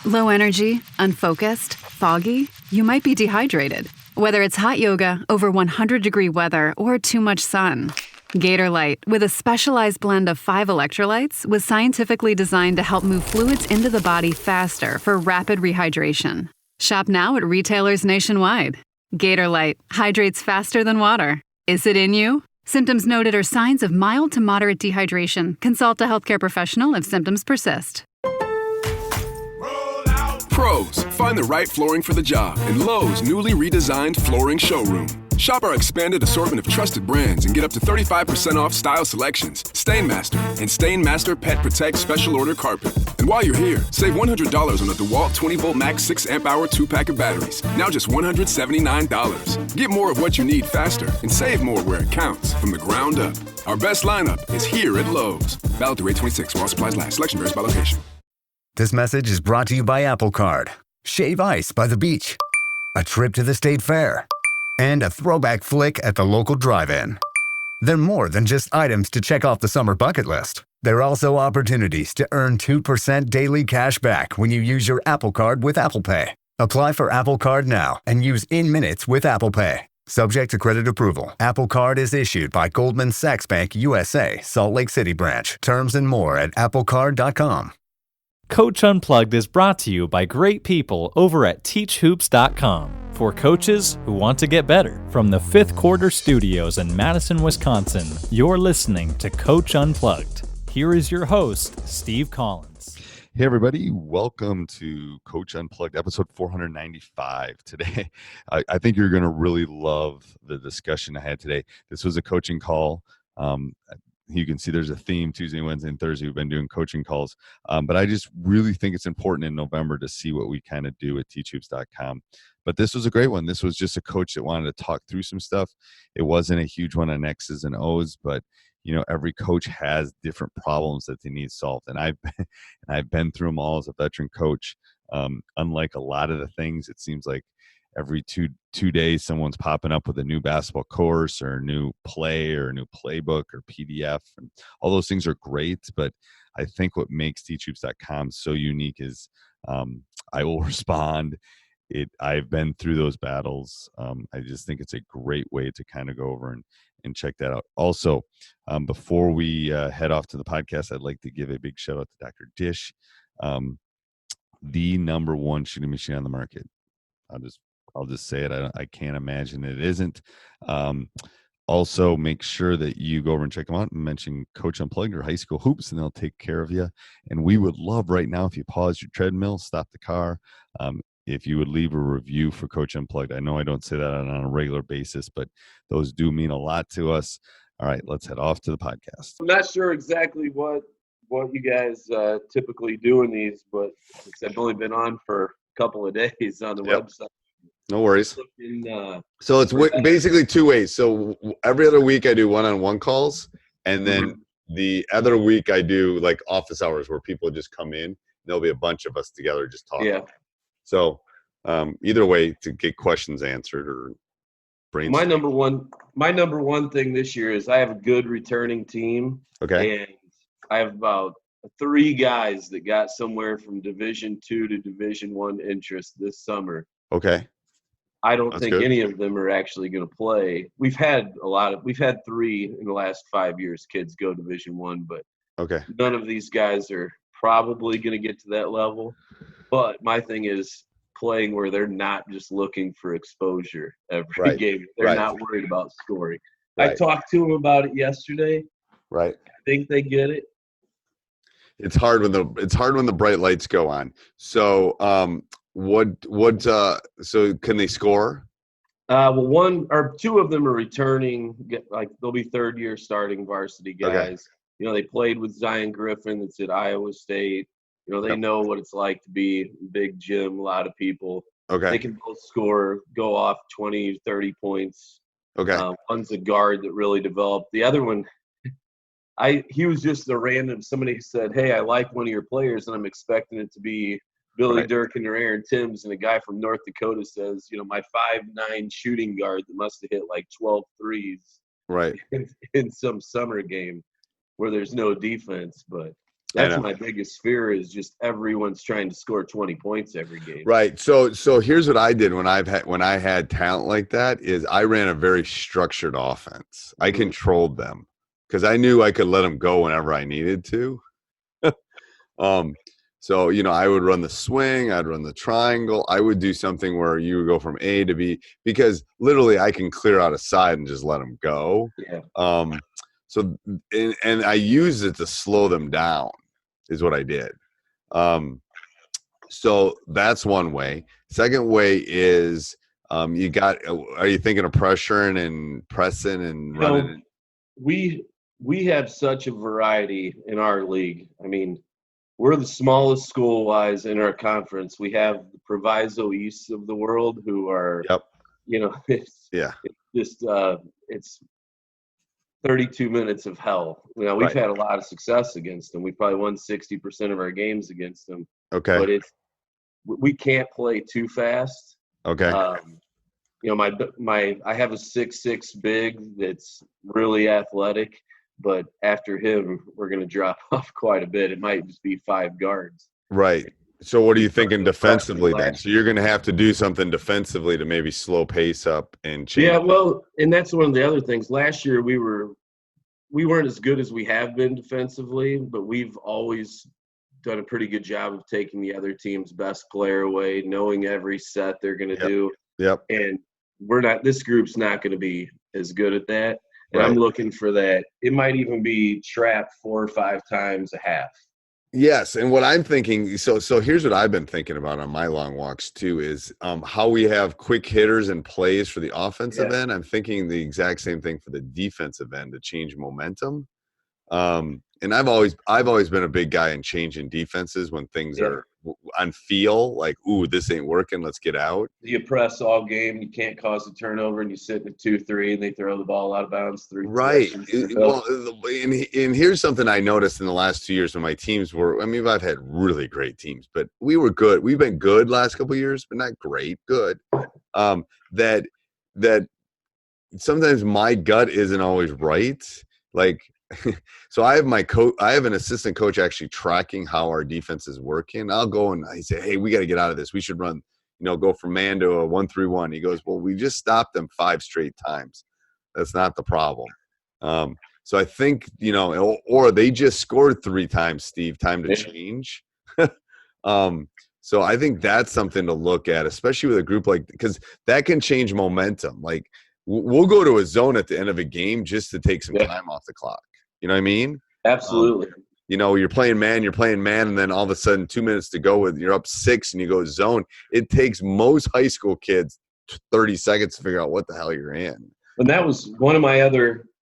Low energy, unfocused, foggy? You might be dehydrated. Whether it's hot yoga, over 100-degree weather, or too much sun. Gatorlight, with a specialized blend of 5 electrolytes, was scientifically designed to help move fluids into the body faster for rapid rehydration. Shop now at retailers nationwide. Gatorlight hydrates faster than water. Is it in you? Symptoms noted are signs of mild to moderate dehydration. Consult a healthcare professional if symptoms persist. Pros, find the right flooring for the job in Lowe's newly redesigned flooring showroom. Shop our expanded assortment of trusted brands and get up to 35% off style selections, Stainmaster, and Stainmaster Pet Protect Special Order Carpet. And while you're here, save $100 on a DeWalt 20-volt max 6-amp-hour 2-pack of batteries. Now just $179. Get more of what you need faster and save more where it counts from the ground up. Our best lineup is here at Lowe's. Valid through 8/26 while supplies last. Selection varies by location. This message is brought to you by Apple Card. Shave ice by the beach. A trip to the state fair. And a throwback flick at the local drive-in. They're more than just items to check off the summer bucket list. They're also opportunities to earn 2% daily cash back when you use your Apple Card with Apple Pay. Apply for Apple Card now and use in-minutes with Apple Pay. Subject to credit approval. Apple Card is issued by Goldman Sachs Bank USA, Salt Lake City branch. Terms and more at applecard.com. Coach Unplugged is brought to you by great people over at teachhoops.com for coaches who want to get better. From the Fifth Quarter Studios in Madison, Wisconsin, you're listening to Coach Unplugged. Here is your host, Steve Collins. Hey everybody, welcome to Coach Unplugged, episode 495. Today, I think you're going to really love the discussion I had today. This was a coaching call. You can see there's a theme Tuesday, Wednesday, and Thursday. We've been doing coaching calls. But I just really think it's important in November to see what we kind of do at teachhoops.com. But this was a great one. This was just a coach that wanted to talk through some stuff. It wasn't a huge one on X's and O's, but you know, every coach has different problems that they need solved. And I've been through them all as a veteran coach. Unlike a lot of the things, it seems like every two days someone's popping up with a new basketball course or a new play or a new playbook or PDF, and all those things are great. But I think what makes teachhoops.com so unique is I will respond. I've been through those battles. I just think it's a great way to kind of go over and check that out. Also, before we head off to the podcast, I'd like to give a big shout out to Dr. Dish, the number one shooting machine on the market. I'll just say it. I can't imagine it isn't. Also, make sure that you go over and check them out and mention Coach Unplugged or High School Hoops, and they'll take care of you. And we would love right now if you pause your treadmill, stop the car, if you would leave a review for Coach Unplugged. I know I don't say that on a regular basis, but those do mean a lot to us. All right, let's head off to the podcast. I'm not sure exactly what you guys typically do in these, but since I've only been on for a couple of days on the website. No worries. So it's basically two ways. So every other week I do one-on-one calls, and then the other week I do like office hours where people just come in. There'll be a bunch of us together just talking. Yeah. So either way, to get questions answered or brainstorm. My number one thing this year is I have a good returning team. Okay. And I have about 3 guys that got somewhere from Division II to Division I interest this summer. Okay. I don't think any of them are actually going to play. We've had 3 in the last 5 years kids go Division I, but none of these guys are probably going to get to that level. But my thing is playing where they're not just looking for exposure every game. They're not worried about scoring. I talked to them about it yesterday. Right. I think they get it. It's hard when the bright lights go on. So so can they score? Well, 1 or 2 of them are returning. They'll be 3rd-year starting varsity guys. Okay. You know, they played with Zion Griffin. That's at Iowa State. You know, they know what it's like to be big gym, a lot of people. Okay. They can both score, go off 20, 30 points. Okay. One's a guard that really developed. The other one, he was just a random, somebody said, hey, I like one of your players, and I'm expecting it to be Billy Durkin or Aaron Timms, and a guy from North Dakota says, you know, my 5'9" shooting guard that must have hit like 12 threes in some summer game where there's no defense. But That's my biggest fear, is just everyone's trying to score 20 points every game. Right. So here's what I did when I had talent like that is I ran a very structured offense. I controlled them because I knew I could let them go whenever I needed to. So, I would run the swing, I'd run the triangle. I would do something where you would go from A to B because literally I can clear out a side and just let them go. Yeah. So, and I used it to slow them down is what I did. So that's one way. Second way is are you thinking of pressuring and pressing and running? We have such a variety in our league. I mean, we're the smallest school-wise in our conference. We have the Proviso East of the world who are, it's just it's 32 minutes of hell. We've had a lot of success against them. We probably won 60% of our games against them. Okay. But we can't play too fast. Okay. I have a 6'6" big that's really athletic, but after him, we're going to drop off quite a bit. It might just be 5 guards. Right. So what are you thinking defensively then? So you're going to have to do something defensively to maybe slow pace up and change. Yeah, well, and that's one of the other things. Last year we weren't as good as we have been defensively, but we've always done a pretty good job of taking the other team's best player away, knowing every set they're going to do. Yep. And this group's not going to be as good at that. And I'm looking for that. It might even be trapped 4 or 5 times a half. Yes, and what I'm thinking, so here's what I've been thinking about on my long walks too, is how we have quick hitters and plays for the offensive end. I'm thinking the exact same thing for the defensive end to change momentum. And I've always been a big guy in changing defenses when things are on feel like, ooh, this ain't working, let's get out. You press all game, you can't cause a turnover, and you sit in a 2-3, and they throw the ball out of bounds 3 possessions. Well, and here's something I noticed in the last 2 years when my teams I've had really great teams, but we were good. We've been good last couple of years, but not great, good. That sometimes my gut isn't always right. Like, so I have an assistant coach actually tracking how our defense is working. I'll go and I say, hey, we got to get out of this. We should run, go from man to a 1-3-1. He goes, well, we just stopped them 5 straight times. That's not the problem. So I think, or they just scored 3 times, Steve, time to change. So I think that's something to look at, especially with a group because that can change momentum. Like we'll go to a zone at the end of a game just to take some time off the clock. You know what I mean? Absolutely. You're playing man, and then all of a sudden 2 minutes to go you're up 6 and you go zone. It takes most high school kids 30 seconds to figure out what the hell you're in. And that was one of my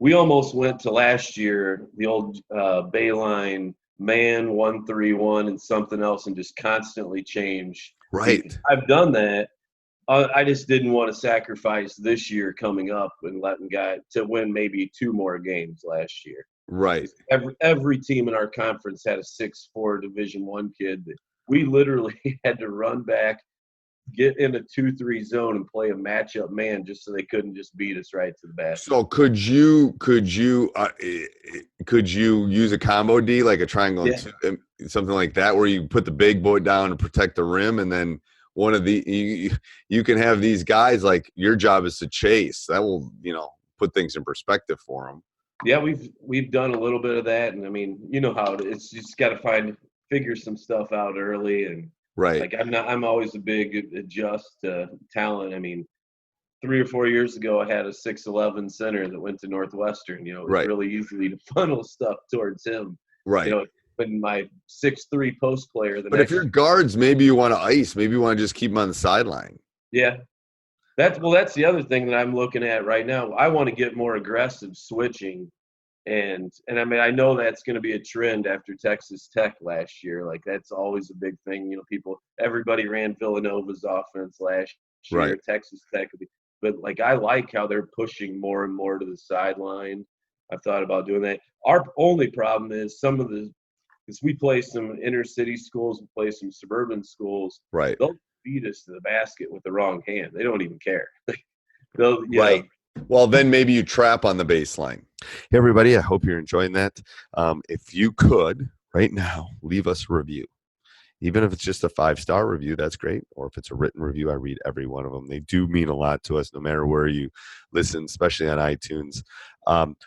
we almost went to last year, the old Bayline man 1-3-1 and something else and just constantly change. Right. I've done that. I just didn't want to sacrifice this year coming up and letting guys to win maybe 2 more games last year. Right. Every team in our conference had a 6'4" Division I kid that we literally had to run back, get in a 2-3 zone and play a matchup man just so they couldn't just beat us right to the basket. So could you use a combo D, like a triangle, something like that, where you put the big boy down to protect the rim, and then one of you can have these guys, like your job is to chase. That will, put things in perspective for them. Yeah, we've done a little bit of that, and I mean, you know how it is. You just got to figure some stuff out early, and like I'm always a big adjust to talent. I mean, 3 or 4 years ago, I had a 6'11" center that went to Northwestern. It was really easy to funnel stuff towards him. Right. But my 6'3" post player. But if you're guards, maybe you want to ice. Maybe you want to just keep them on the sideline. Yeah. That's the other thing that I'm looking at right now. I want to get more aggressive switching. And I mean, I know that's going to be a trend after Texas Tech last year. Like, that's always a big thing. Everybody ran Villanova's offense last year. Right. Texas Tech. But, I like how they're pushing more and more to the sideline. I've thought about doing that. Our only problem is because we play some inner city schools, we play some suburban schools. Right. They'll beat us to the basket with the wrong hand. They don't even care. Right. Well, then maybe you trap on the baseline. Hey, everybody, I hope you're enjoying that. If you could right now, leave us a review. Even if it's just a 5-star review, that's great. Or if it's a written review, I read every one of them. They do mean a lot to us, no matter where you listen, especially on iTunes.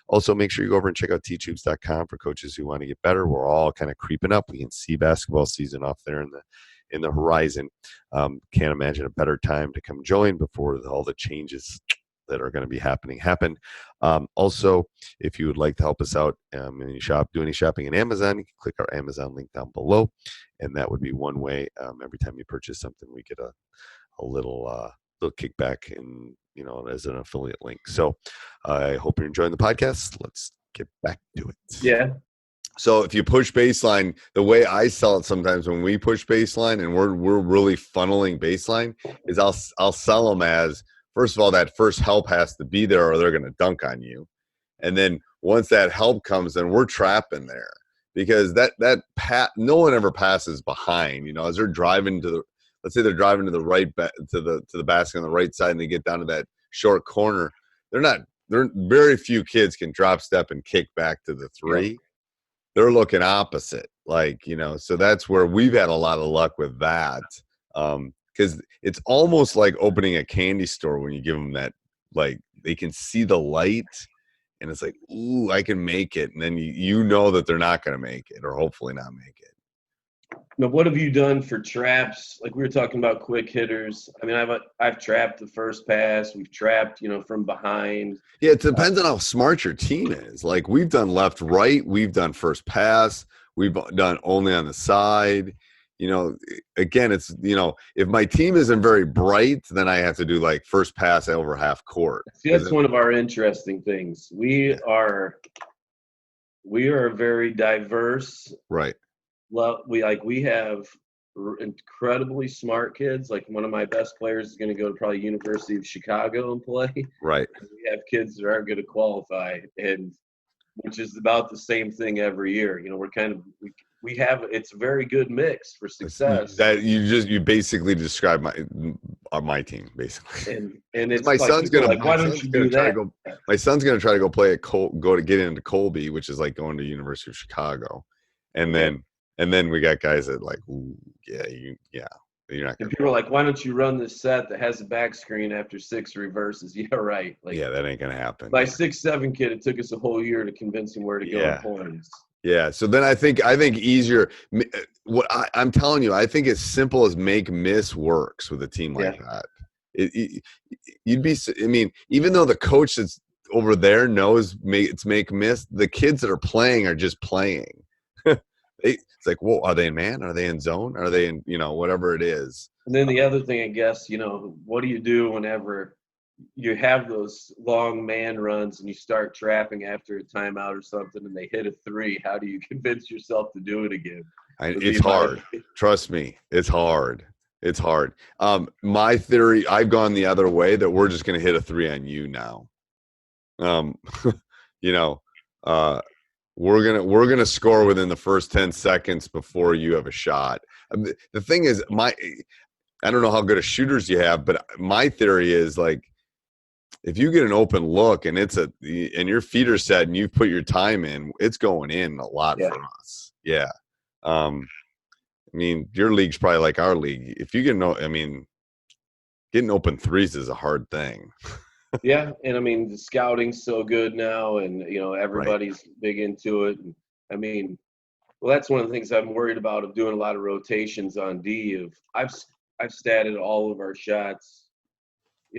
Also, make sure you go over and check out teachhoops.com for coaches who want to get better. We're all kind of creeping up. We can see basketball season off there in the horizon. Can't imagine a better time to come join before all the changes that are going to be happen. Also, if you would like to help us out and do any shopping in Amazon, you can click our Amazon link down below, and that would be one way. Every time you purchase something, we get a little kickback as an affiliate link. So I hope you're enjoying the podcast. Let's get back to it. Yeah. So if you push baseline, the way I sell it sometimes when we push baseline and we're really funneling baseline is I'll sell them as, first of all, that first help has to be there or they're going to dunk on you. And then once that help comes, then we're trapping there, because no one ever passes behind, as they're driving let's say they're driving to the right, to the basket on the right side, and they get down to that short corner. Very few kids can drop step and kick back to the three. Yeah. They're looking opposite, so that's where we've had a lot of luck with that. Because it's almost like opening a candy store when you give them that, they can see the light and it's like, ooh, I can make it. And then you know that they're not going to make it, or hopefully not make it. Now, what have you done for traps? Like we were talking about quick hitters. I mean, I've trapped the first pass. We've trapped, from behind. Yeah, it depends on how smart your team is. Like we've done left, right. We've done first pass. We've done only on the side. Again, it's, if my team isn't very bright, then I have to do first pass over half court. See, that's one of our interesting things. We are very diverse. Right. Well, we have incredibly smart kids. Like one of my best players is going to go to probably University of Chicago and play. Right. And we have kids that aren't going to qualify, and which is about the same thing every year. We're kind of it's a very good mix for success. That you basically describe my team basically. And it's my son's gonna why don't you do that? My son's gonna try to go play to get into Colby, which is like going to University of Chicago, and then we got guys that ooh, you're not gonna. And people are like, why don't you run this set that has a back screen after 6 reverses? Yeah, right. That ain't gonna happen. My 6'7" kid, it took us a whole year to convince him where to go in points. Yeah, so then I think easier. What I'm telling you, I think as simple as make miss works with a team like that. You'd be. I mean, even though the coach that's over there knows it's make miss, the kids that are playing are just playing. It's like, whoa, are they in man? Are they in zone? Are they in whatever it is? And then the other thing, I guess, what do you do whenever you have those long man runs and you start trapping after a timeout or something and they hit a 3? How do you convince yourself to do it again? It's hard. Trust me, it's hard. It's hard. My theory, I've gone the other way, that we're just going to hit a 3 on you now. We're gonna score within the first 10 seconds before you have a shot. The thing is, I don't know how good of shooters you have, but my theory is if you get an open look and and your feet are set and you've put your time in, it's going in a lot for us. Yeah. I mean, your league's probably like our league. If you getting open threes is a hard thing. Yeah, and I mean the scouting's so good now, and everybody's big into it. And that's one of the things I'm worried about of doing a lot of rotations on D. I've statted all of our shots,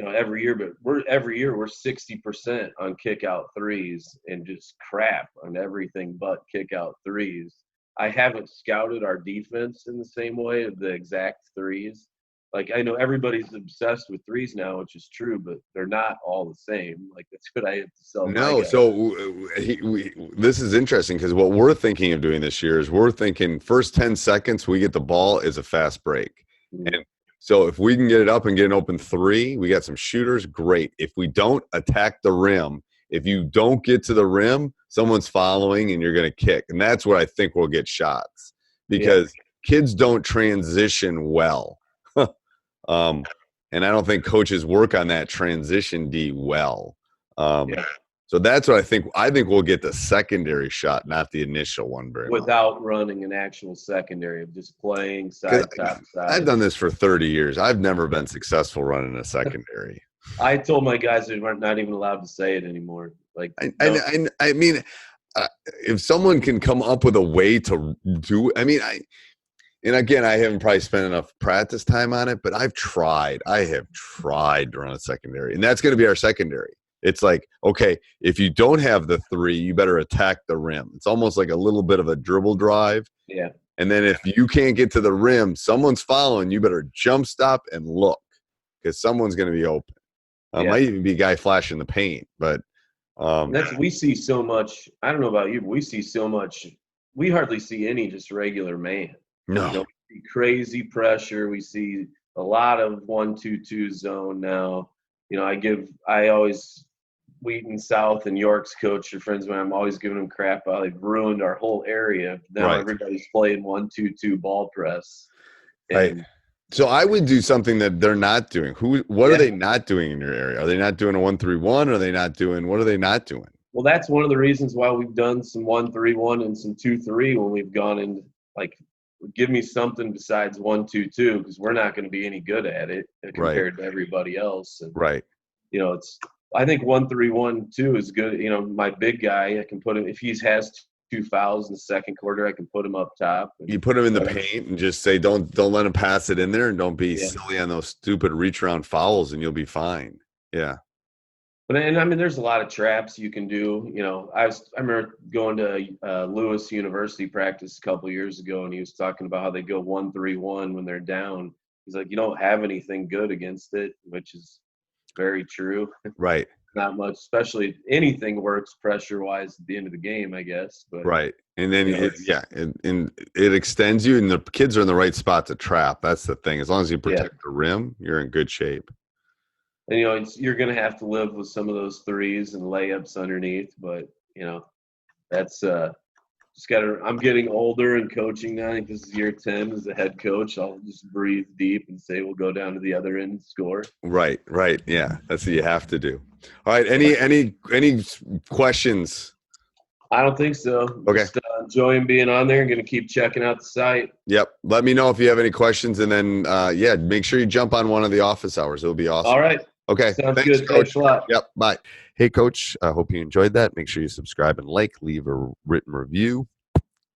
every year, but we're 60% on kick out threes and just crap on everything but kick out threes. I haven't scouted our defense in the same way of the exact threes. I know everybody's obsessed with threes now, which is true, but they're not all the same. That's what I have to sell. No, so this is interesting because what we're thinking of doing this year is we're thinking first 10 seconds we get the ball is a fast break. Mm-hmm. And so if we can get it up and get an open 3, we got some shooters, great. If we don't attack the rim, if you don't get to the rim, someone's following and you're going to kick. And that's where I think we'll get shots because kids don't transition well. And I don't think coaches work on that transition D well. So that's what I think. I think we'll get the secondary shot, not the initial one very much. Without running an actual secondary, of just playing side, top, side. I've done this for 30 years. I've never been successful running a secondary. I told my guys they weren't not even allowed to say it anymore. Like, I mean, if someone can come up with a way to do, and again, I haven't probably spent enough practice time on it, but I have tried to run a secondary, and that's going to be our secondary. It's like, okay, if you don't have the 3, you better attack the rim. It's almost like a little bit of a dribble drive. Yeah. And then if you can't get to the rim, someone's following, you better jump stop and look, because someone's going to be open. Might even be a guy flashing the paint, but we see so much. I don't know about you, but we see so much. We hardly see any just regular man. No. We see crazy pressure. We see a lot of 1-2-2 zone now. I always Wheaton South and York's coach are friends of mine. I'm always giving them crap about they've ruined our whole area. Now everybody's playing 1-2-2 ball press. Right. So I would do something that they're not doing. What are they not doing in your area? Are they not doing a 1-3-1? What are they not doing? Well, that's one of the reasons why we've done some 1-3-1 and some 2-3 when we've gone into, like, give me something besides 1-2-2, because we're not going to be any good at it compared to everybody else. And, I think 1-3-1-2 is good. My big guy, I can put him, if he has 2 fouls in the second quarter, I can put him up top. You put him in the paint and just say, don't let him pass it in there, and don't be silly on those stupid reach around fouls, and you'll be fine. Yeah. But there's a lot of traps you can do. I remember going to Lewis University practice a couple of years ago, and he was talking about how they go 1-3-1 when they're down. He's like, you don't have anything good against it, which is very true. Right. Not much, especially anything works pressure-wise at the end of the game, I guess. But right, and then it extends you, and the kids are in the right spot to trap. That's the thing. As long as you protect the rim, you're in good shape. And you're going to have to live with some of those threes and layups underneath, but that's just got to. I'm getting older and coaching now. I think this is year 10 as a head coach. I'll just breathe deep and say we'll go down to the other end and score. Right. Yeah, that's what you have to do. All right. Any questions? I don't think so. Okay. Just enjoying being on there. I'm going to keep checking out the site. Yep. Let me know if you have any questions, and then make sure you jump on one of the office hours. It'll be awesome. All right. Okay. Sounds good. Coach. Thanks a lot. Yep. Bye. Hey, Coach. I hope you enjoyed that. Make sure you subscribe and leave a written review.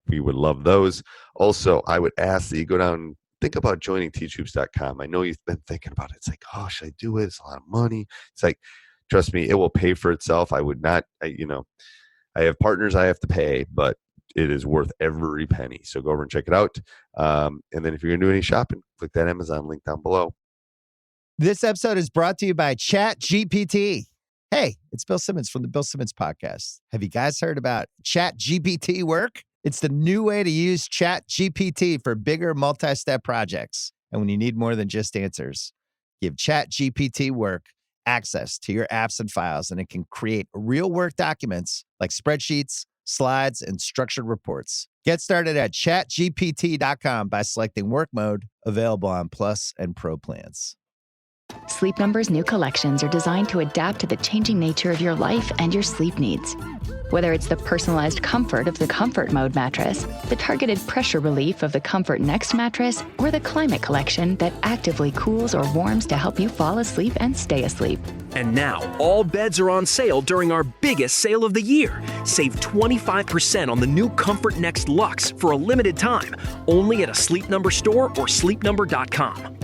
We would love those. Also, I would ask that you go down and think about joining teachhoops.com. I know you've been thinking about it. It's like, oh, should I do it? It's a lot of money. It's like, trust me, it will pay for itself. I would not, I have partners I have to pay, but it is worth every penny. So go over and check it out. And then if you're going to do any shopping, click that Amazon link down below. This episode is brought to you by ChatGPT. Hey, it's Bill Simmons from the Bill Simmons Podcast. Have you guys heard about ChatGPT work? It's the new way to use ChatGPT for bigger multi-step projects. And when you need more than just answers, give ChatGPT work access to your apps and files, and it can create real work documents like spreadsheets, slides, and structured reports. Get started at chatgpt.com by selecting work mode, available on Plus and Pro plans. Sleep Number's new collections are designed to adapt to the changing nature of your life and your sleep needs. Whether it's the personalized comfort of the Comfort Mode mattress, the targeted pressure relief of the Comfort Next mattress, or the Climate Collection that actively cools or warms to help you fall asleep and stay asleep. And now, all beds are on sale during our biggest sale of the year. Save 25% on the new Comfort Next Luxe for a limited time, only at a Sleep Number store or sleepnumber.com.